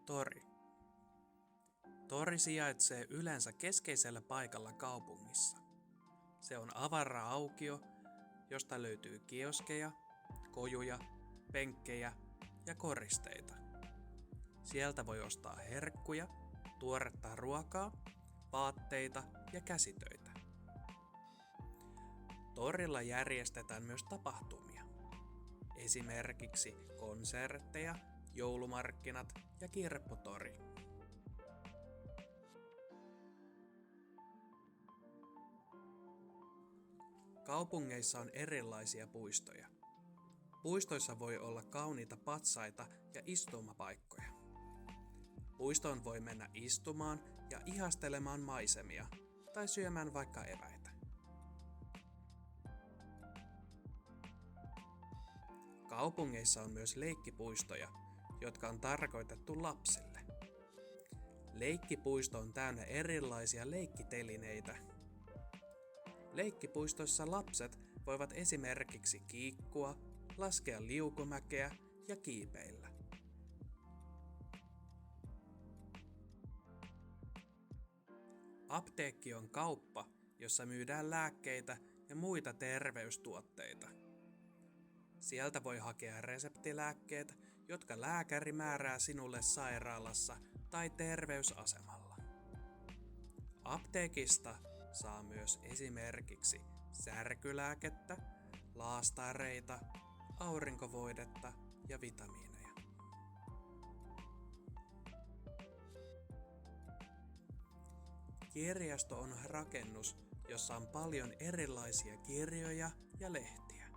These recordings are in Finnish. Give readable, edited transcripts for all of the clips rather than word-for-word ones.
Tori. Tori sijaitsee yleensä keskeisellä paikalla kaupungissa. Se on avara aukio, josta löytyy kioskeja, kojuja, penkkejä ja koristeita. Sieltä voi ostaa herkkuja, tuoretta ruokaa, vaatteita ja käsitöitä. Torilla järjestetään myös tapahtumia. Esimerkiksi konsertteja, joulumarkkinat ja kirpputori. Kaupungeissa on erilaisia puistoja. Puistoissa voi olla kauniita patsaita ja istumapaikkoja. Puistoon voi mennä istumaan ja ihastelemaan maisemia tai syömään vaikka eväitä. Kaupungeissa on myös leikkipuistoja, jotka on tarkoitettu lapsille. Leikkipuisto on täynnä erilaisia leikkitelineitä. Leikkipuistoissa lapset voivat esimerkiksi kiikkua, laskea liukumäkeä ja kiipeillä. Apteekki on kauppa, jossa myydään lääkkeitä ja muita terveystuotteita. Sieltä voi hakea reseptilääkkeet, jotka lääkäri määrää sinulle sairaalassa tai terveysasemalla. Apteekista saa myös esimerkiksi särkylääkettä, laastareita, aurinkovoidetta ja vitamiineja. Kirjasto on rakennus, jossa on paljon erilaisia kirjoja ja lehtiä.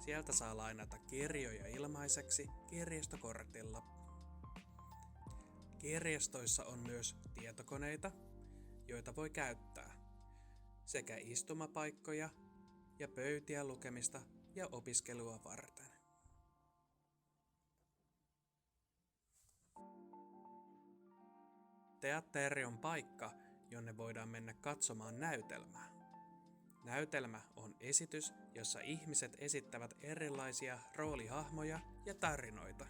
Sieltä saa lainata kirjoja ilmaiseksi kirjastokortilla. Kirjastoissa on myös tietokoneita, joita voi käyttää, sekä istumapaikkoja ja pöytiä lukemista ja opiskelua varten. Teatteri on paikka, jonne voidaan mennä katsomaan näytelmää. Näytelmä on esitys, jossa ihmiset esittävät erilaisia roolihahmoja ja tarinoita.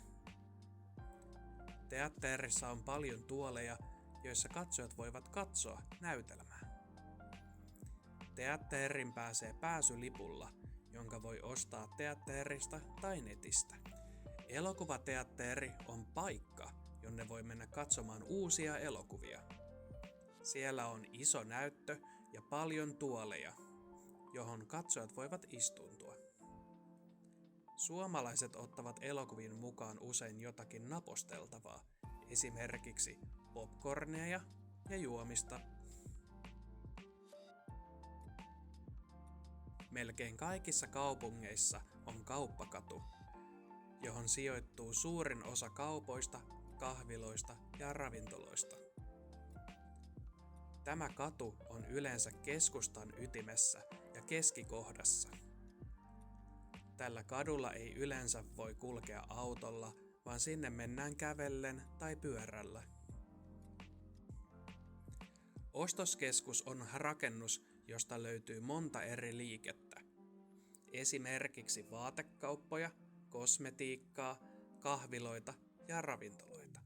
Teatterissa on paljon tuoleja, joissa katsojat voivat katsoa näytelmää. Teatteriin pääsee pääsylipulla, jonka voi ostaa teatterista tai netistä. Elokuvateatteri on paikka, jonne voi mennä katsomaan uusia elokuvia. Siellä on iso näyttö ja paljon tuoleja, johon katsojat voivat istuuntua. Suomalaiset ottavat elokuviin mukaan usein jotakin naposteltavaa, esimerkiksi popcorneja ja juomista. Melkein kaikissa kaupungeissa on kauppakatu, johon sijoittuu suurin osa kaupoista, kahviloista ja ravintoloista. Tämä katu on yleensä keskustan ytimessä ja keskikohdassa. Tällä kadulla ei yleensä voi kulkea autolla, vaan sinne mennään kävellen tai pyörällä. Ostoskeskus on rakennus, josta löytyy monta eri liikettä. Esimerkiksi vaatekauppoja, kosmetiikkaa, kahviloita ja ravintoloita.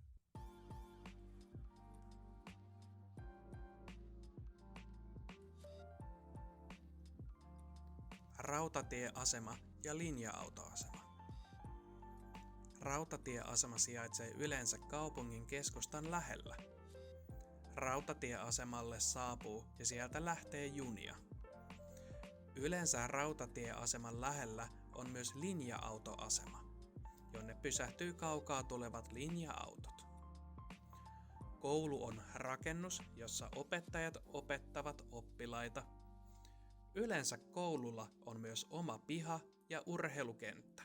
Rautatieasema ja linja-autoasema. Rautatieasema sijaitsee yleensä kaupungin keskustan lähellä. Rautatieasemalle saapuu ja sieltä lähtee junia. Yleensä rautatieaseman lähellä on myös linja-autoasema, jonne pysähtyy kaukaa tulevat linja-autot. Koulu on rakennus, jossa opettajat opettavat oppilaita. Yleensä koululla on myös oma piha ja urheilukenttä.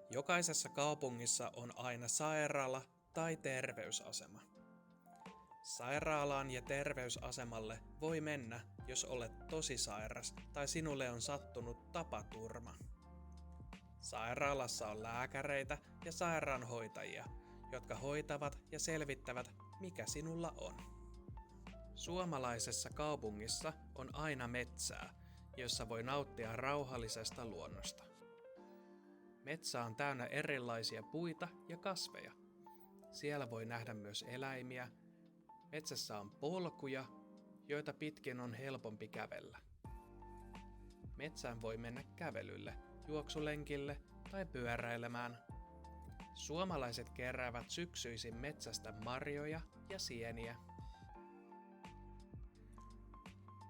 Jokaisessa kaupungissa on aina sairaala tai terveysasema. Sairaalaan ja terveysasemalle voi mennä, jos olet tosi sairas tai sinulle on sattunut tapaturma. Sairaalassa on lääkäreitä ja sairaanhoitajia, jotka hoitavat ja selvittävät, mikä sinulla on. Suomalaisessa kaupungissa on aina metsää, jossa voi nauttia rauhallisesta luonnosta. Metsä on täynnä erilaisia puita ja kasveja. Siellä voi nähdä myös eläimiä. Metsässä on polkuja, joita pitkin on helpompi kävellä. Metsään voi mennä kävelylle, juoksulenkille tai pyöräilemään. Suomalaiset keräävät syksyisin metsästä marjoja ja sieniä.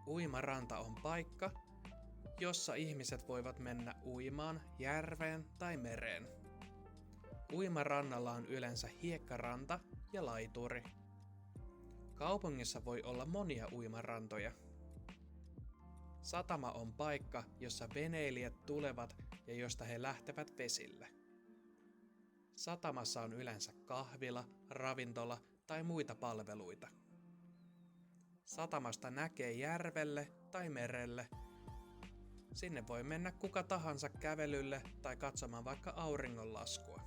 Uimaranta on paikka, jossa ihmiset voivat mennä uimaan järveen tai mereen. Uimarannalla on yleensä hiekkaranta ja laituri. Kaupungissa voi olla monia uimarantoja. Satama on paikka, jossa veneilijät tulevat ja josta he lähtevät vesille. Satamassa on yleensä kahvila, ravintola tai muita palveluita. Satamasta näkee järvelle tai merelle. Sinne voi mennä kuka tahansa kävelylle tai katsomaan vaikka auringonlaskua.